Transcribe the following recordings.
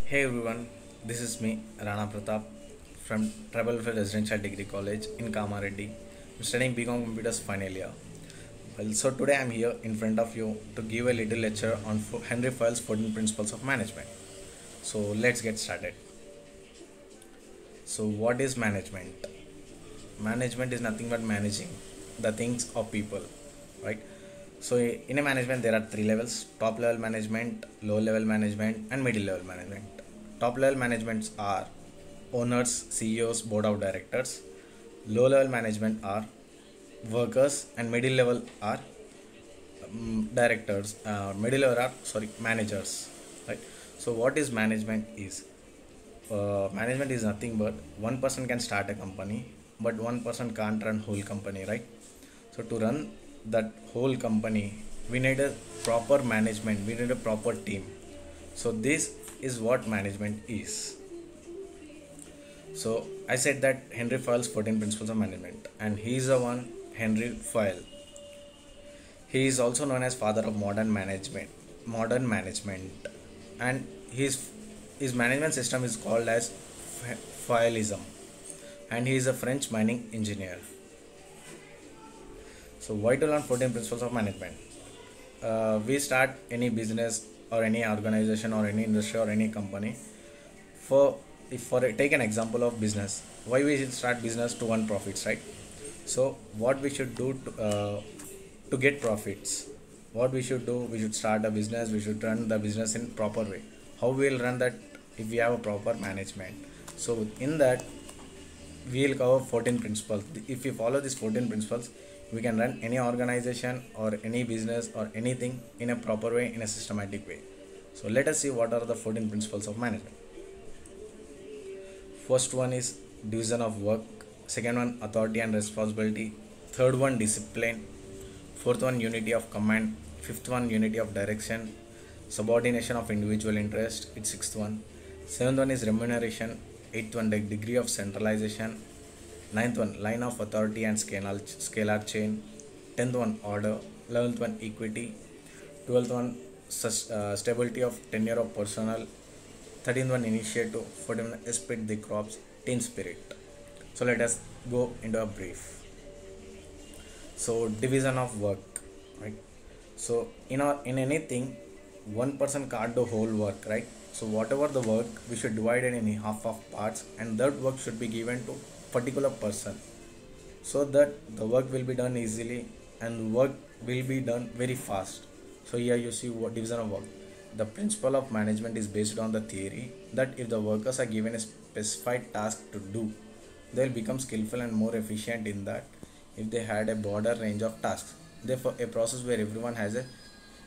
Hey everyone, this is me, Rana Pratap from Tribal Residential Degree College in Kamareddy. I'm studying BCom Computers final year. So today I'm here in front of you to give a little lecture on Henry Fayol's 14 Principles of Management. So let's get started. So what is management? Management is nothing but managing the things of people, right? So in a management there are three levels: top level management, low level management, and middle level management. Top level managements are owners, CEOs, board of directors. Low level management are workers, and middle level are directors. Middle level are managers, right? So what is management is? Management is nothing but one person can start a company, but one person can't run whole company, right? So to run that whole company, we need a proper management. We need a proper team. So this is what management is. So I said that Henry Fayol's 14 Principles of Management, and he is the one, Henry Fayol. He is also known as father of modern management, and his management system is called as Fayolism, and he is a French mining engineer. So why to learn 14 Principles of Management? We start any business or any organization or any industry or any company. For if for take an example of business, why we should start business to earn profits, right? So what we should do to get profits? What we should do? We should start a business. We should run the business in proper way. How we will run that if we have a proper management? So in that we will cover 14 principles. If we follow these 14 principles, we can run any organization or any business or anything in a proper way, in a systematic way. So let us see what are the 14 principles of management. First one is division of work. Second one, authority and responsibility. Third one, discipline. Fourth one, unity of command. Fifth one, unity of direction. Subordination of individual interest. It's sixth one. Seventh one is remuneration. Eighth one, degree of centralization. Ninth one, line of authority and scalar chain. Tenth one, order. 11th one, equity. 12th one, stability of tenure of personnel. 13th one, initiative. 14th one, esprit the crops, team spirit. So let us go into a brief. So division of work, right? So in anything, one person can't do whole work, right? So whatever the work, we should divide it in half of parts, and that work should be given to particular person, so that the work will be done easily and work will be done very fast. So here you see what division of work. The principle of management is based on the theory that if the workers are given a specified task to do, they will become skillful and more efficient in that if they had a broader range of tasks. Therefore, a process where everyone has a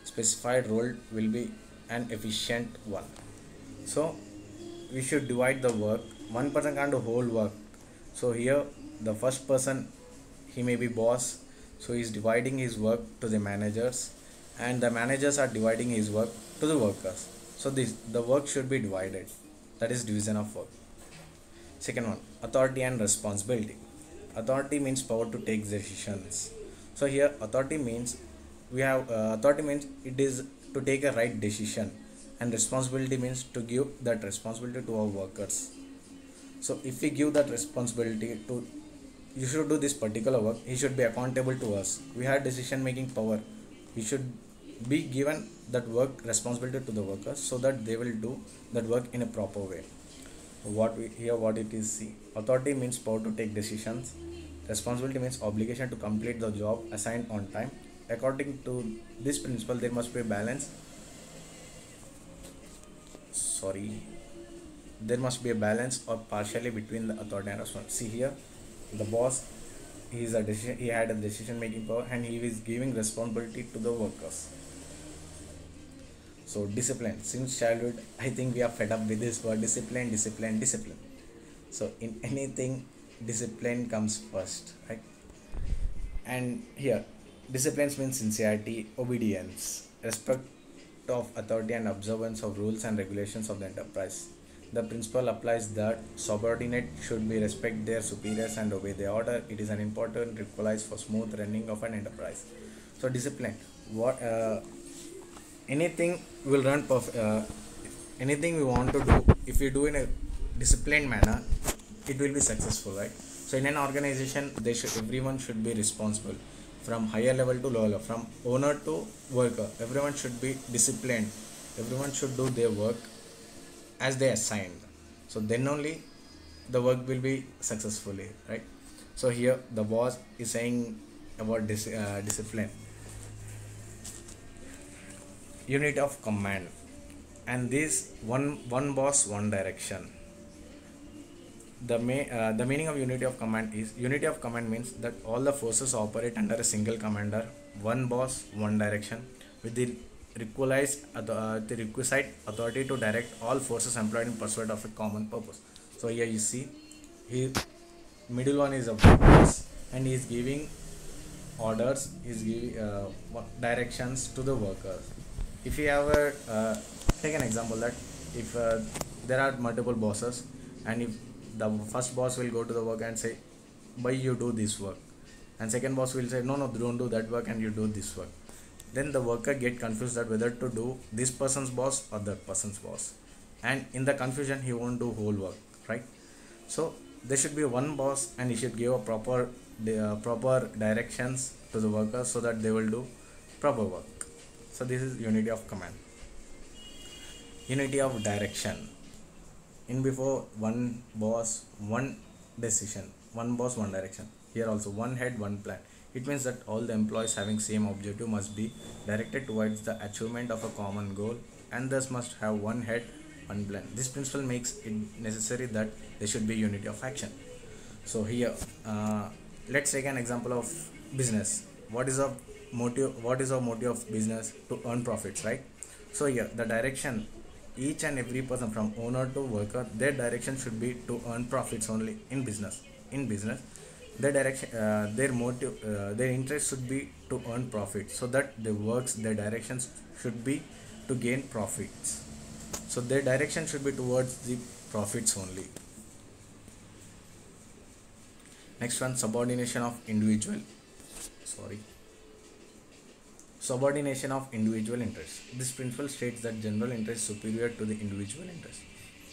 specified role will be an efficient one. So we should divide the work. One person can't do whole work. So here the first person, he may be boss, so he is dividing his work to the managers, and the managers are dividing his work to the workers. So the work should be divided. That is division of work. Second one, authority and responsibility. Authority means power to take decisions. So here authority means authority means it is to take a right decision, and responsibility means to give that responsibility to our workers. So if we give that responsibility to, you should do this particular work, he should be accountable to us. We have decision making power. We should be given that work responsibility to the workers, so that they will do that work in a proper way. What it is, see, authority means power to take decisions. Responsibility means obligation to complete the job assigned on time. According to this principle, there must be a balance. There must be a balance or partially between the authority and responsibility. See here, the boss, he had a decision making power, and he is giving responsibility to the workers. So discipline. Since childhood, I think we are fed up with this word discipline, discipline, discipline. So in anything, discipline comes first, right? And here, discipline means sincerity, obedience, respect of authority, and observance of rules and regulations of the enterprise. The principle applies that subordinate should be respect their superiors and obey their order. It is an important requisite for smooth running of an enterprise. So discipline. Anything will run anything we want to do, if we do in a disciplined manner, it will be successful, right? So in an organization, everyone should be responsible, from higher level to lower level, from owner to worker. Everyone should be disciplined. Everyone should do their work as they assigned. So then only the work will be successfully, right? So here the boss is saying about discipline, unit of command, and this one boss, one direction. The meaning of unity of command is, unity of command means that all the forces operate under a single commander, one boss, one direction, with the requisite authority to direct all forces employed in pursuit of a common purpose. So here you see, he middle one is a boss, and he is giving orders, is giving directions to the workers. If you have a take an example that if there are multiple bosses, and if the first boss will go to the work and say, why you do this work, and second boss will say, no, don't do that work and you do this work, then the worker get confused that whether to do this person's boss or that person's boss, and in the confusion he won't do whole work, right? So there should be one boss, and he should give a proper directions to the workers so that they will do proper work. So this is unity of command. Unity of direction. In before, one boss, one decision, one boss, one direction. Here also one head, one plan. It means that all the employees having same objective must be directed towards the achievement of a common goal, and thus must have one head, one plan. This principle makes it necessary that there should be unity of action. So here let's take an example of business. What is our motive of business? To earn profits, right? So here the direction, each and every person from owner to worker, their direction should be to earn profits only in business. Their direction, their motive, their interest should be to earn profit, so that their directions should be to gain profits. So their direction should be towards the profits only. Next one, subordination of individual interest. This principle states that general interest is superior to the individual interest.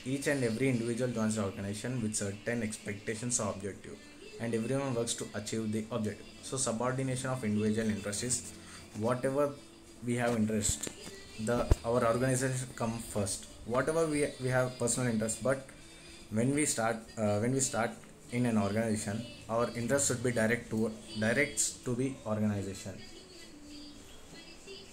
Each and every individual joins the organization with certain expectations or objective, and everyone works to achieve the objective. So subordination of individual interest is, whatever we have interest, our organization come first. Whatever we have personal interest, but when we start in an organization, our interest should be directs to the organization.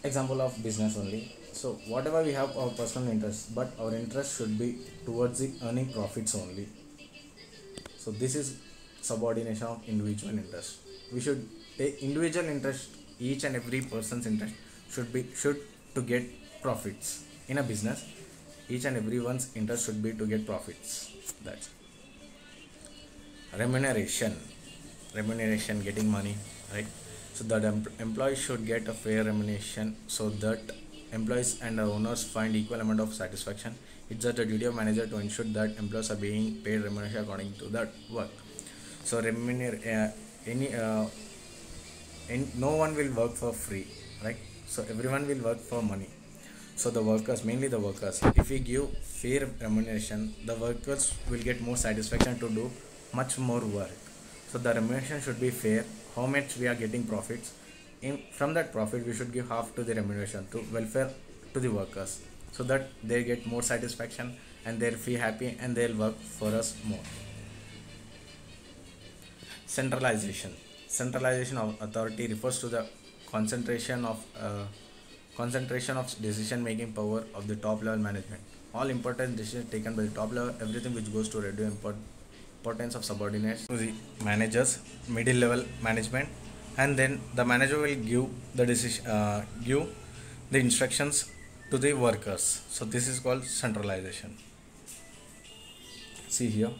Example of business only. So whatever we have our personal interest, but our interest should be towards the earning profits only. So this is subordination of individual interest. We should take individual interest. Each and every person's interest should to get profits in a business. Each and everyone's interest should be to get profits. That's remuneration, getting money, right? So that employees should get a fair remuneration, so that employees and owners find equal amount of satisfaction. It's the duty of manager to ensure that employees are being paid remuneration according to that work. So no one will work for free, right? So everyone will work for money. So the workers, mainly the workers, if we give fair remuneration, the workers will get more satisfaction to do much more work. So the remuneration should be fair. How much we are getting profits, from that profit we should give half to the remuneration, to welfare to the workers, so that they get more satisfaction and they'll feel happy and they'll work for us more. Centralization of authority refers to the concentration of decision making power of the top level management. All important decisions taken by the top level, everything which goes to reduce importance of subordinates to the managers, middle level management, and then the manager will give the instructions to the workers. So this is called centralization. See here,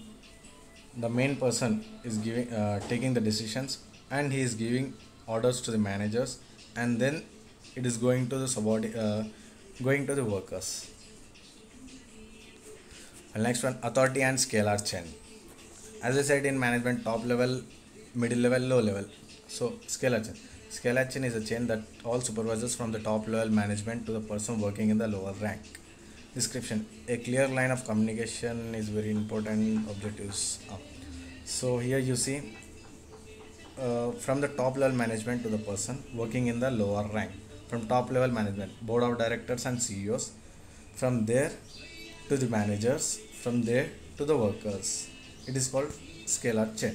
the main person is taking the decisions, and he is giving orders to the managers, and then it is going to the workers. And next one, authority and scalar chain. As I said in management, top level, middle level, low level. So scalar chain is a chain that all supervisors from the top level management to the person working in the lower rank. Description. A clear line of communication is very important objectives. So here you see from the top level management to the person working in the lower rank. From top level management, board of directors and CEOs. From there to the managers. From there to the workers. It is called scalar chain.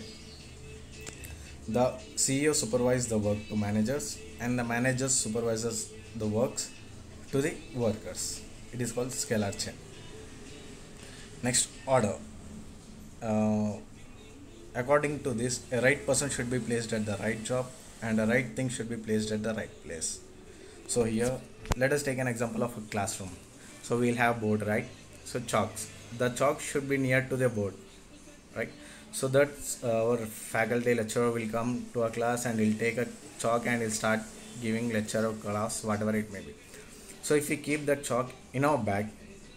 The CEO supervises the work to managers and the managers supervises the works to the workers. It is called scalar chain. Next, order. Uh, According to this, a right person should be placed at the right job and a right thing should be placed at the right place. So here, let us take an example of a classroom. So we'll have board, right? So chalks. The chalk should be near to the board, right? So that our faculty lecturer will come to a class and he'll take a chalk and he'll start giving lecture or class, whatever it may be. So if we keep that chalk in our bag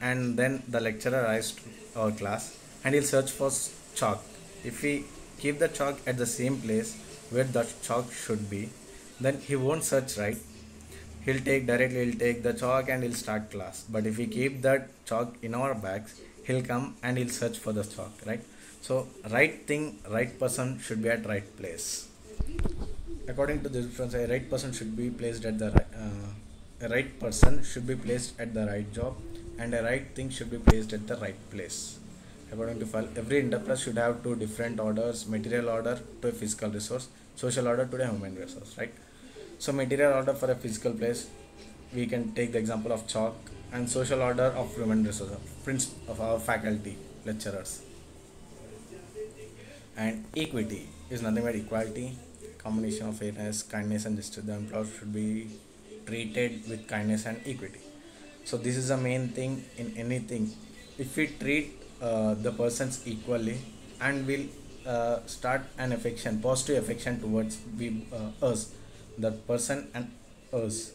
and then the lecturer arrives to our class and he'll search for chalk. If we keep the chalk at the same place where the chalk should be, then he won't search, right? He'll take the chalk and he'll start class. But if we keep that chalk in our bags, he'll come and he'll search for the chalk, right? So right thing, right person should be at right place. According to this difference, a right person should be placed at the a right person should be placed at the right job, and a right thing should be placed at the right place. According to file, every enterprise should have two different orders: material order to a physical resource, social order to a human resource, right? So material order for a physical place, we can take the example of chalk, and social order of human resource, of our faculty, lecturers. And equity is nothing but equality, combination of fairness, kindness, and justice. The employer should be treated with kindness and equity. So this is the main thing in anything. If we treat the persons equally and will start an affection, positive affection towards us, that person and us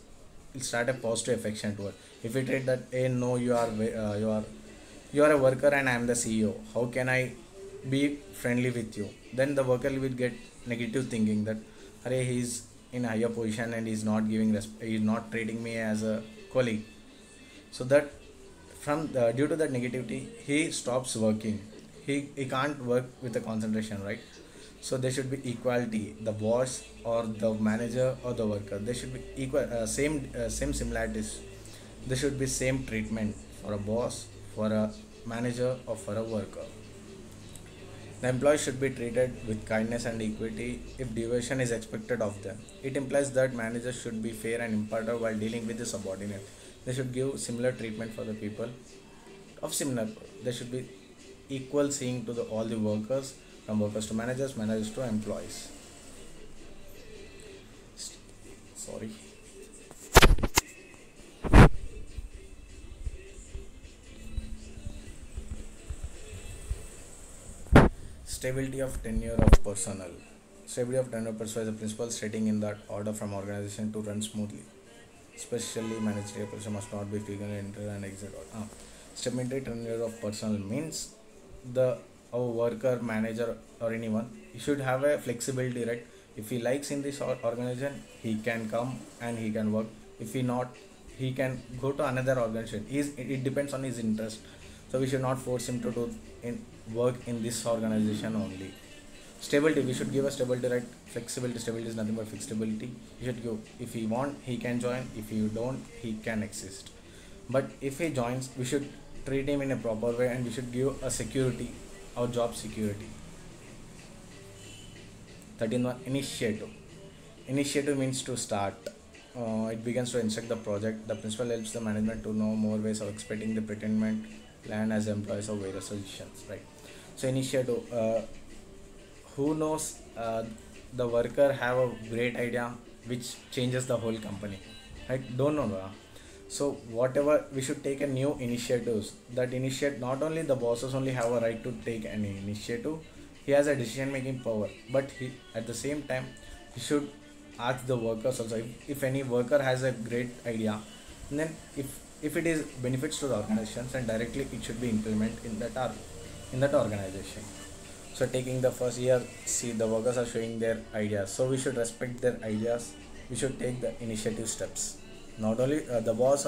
will start a positive affection towards. If we treat that, hey, no, you are a worker and I am the CEO. How can I be friendly with you? Then the worker will get negative thinking that, Arey, he's in a higher position and he's not he's not treating me as a colleague. So that due to that negativity, he stops working. He can't work with a concentration, right? So there should be equality. The boss or the manager or the worker, they should be equal, same similarities. There should be same treatment for a boss, for a manager, or for a worker. The employee should be treated with kindness and equity if deviation is expected of them. It implies that managers should be fair and impartial while dealing with the subordinate. They should give similar treatment for the people of similar. There should be equal seeing to all the workers, from workers to managers, managers to employees. Sorry. Stability of tenure of personnel. Stability of tenure personnel is a principle stating in that order from organization to run smoothly. Especially managerial person must not be frequently enter and exit. Stability tenure of personnel means the our worker, manager, or anyone, he should have a flexibility, right? If he likes in this organization, he can come and he can work. If he not, he can go to another organization. It depends on his interest. So we should not force him to do work in this organization only. Stability, we should give a stability, right? Flexibility, stability is nothing but flexibility. You should give. If he want, he can join. If you don't, he can exist. But if he joins, we should treat him in a proper way and we should give a security, our job security. 13. Initiative. Initiative means to start. It begins to instruct the project. The principal helps the management to know more ways of expecting the pretendment plan as employees of various positions, right? So initiative, who knows, the worker have a great idea which changes the whole company, right? Don't know. So whatever, we should take a new initiatives that initiate. Not only the bosses only have a right to take any initiative, he has a decision making power, but he at the same time he should ask the workers also. If any worker has a great idea, and then if it is benefits to the organizations, and directly it should be implemented in that organization. So taking the first year, see the workers are showing their ideas, so we should respect their ideas. We should take the initiative steps. Not only the boss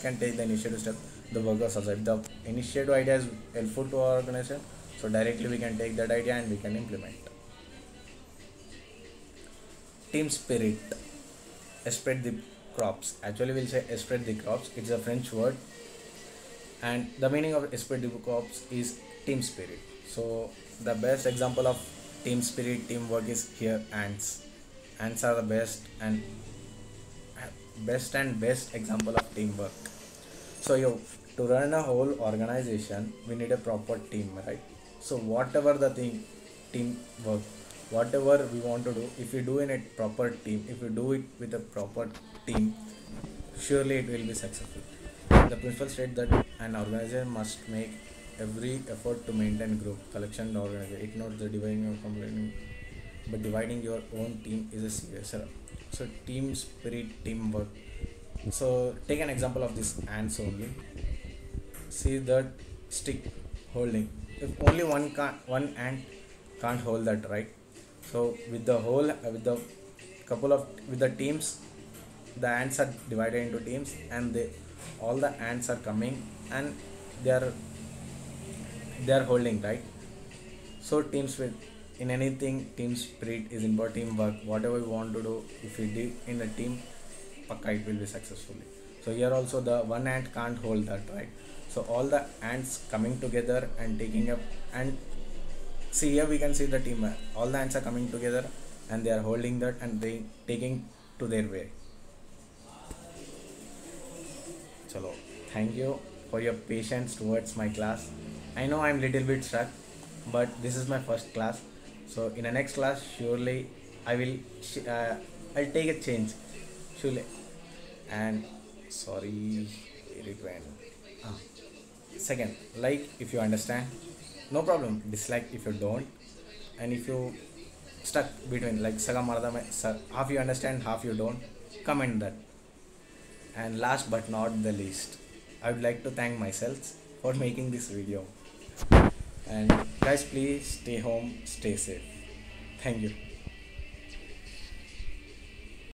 can take the initiative step, the workers also. If the initiative idea is helpful to our organization, so directly we can take that idea and we can implement. Team spirit, spread the crops. Actually, we'll say spread the crops. It's a French word, and the meaning of spread the crops is team spirit. So the best example of team spirit, teamwork is here ants. Ants are the best example of teamwork. So to run a whole organization, we need a proper team, right? So whatever the thing, teamwork, whatever we want to do, if we do in a proper team, if we do it with a proper team, surely it will be successful. The principle states that an organization must make every effort to maintain group collection organization. Ignore the dividing or complaining, but dividing your own team is a serious error. So team spirit, teamwork. So take an example of this ants only. See that stick holding. If only one ant can't hold that, right? So with the whole with the couple of with the teams, the ants are divided into teams, and all the ants are coming and they are they are holding, right? So team spirit, in anything, team spirit is important. Teamwork, whatever we want to do, if we do in a team, pakka it will be successfully. So here also the one ant can't hold that, right? So all the ants coming together and taking up, and see here we can see the team. All the ants are coming together and they are holding that and they taking to their way. Chalo, thank you for your patience towards my class. I know I'm little bit stuck, but this is my first class. So in the next class, surely I will. I'll take a change, surely. And sorry, it went. Ah. Second, like if you understand, no problem. Dislike if you don't, and if you stuck between like saga marda mein, half you understand, half you don't. Comment that. And last but not the least, I would like to thank myself for making this video. And guys, please stay home, stay safe. Thank you.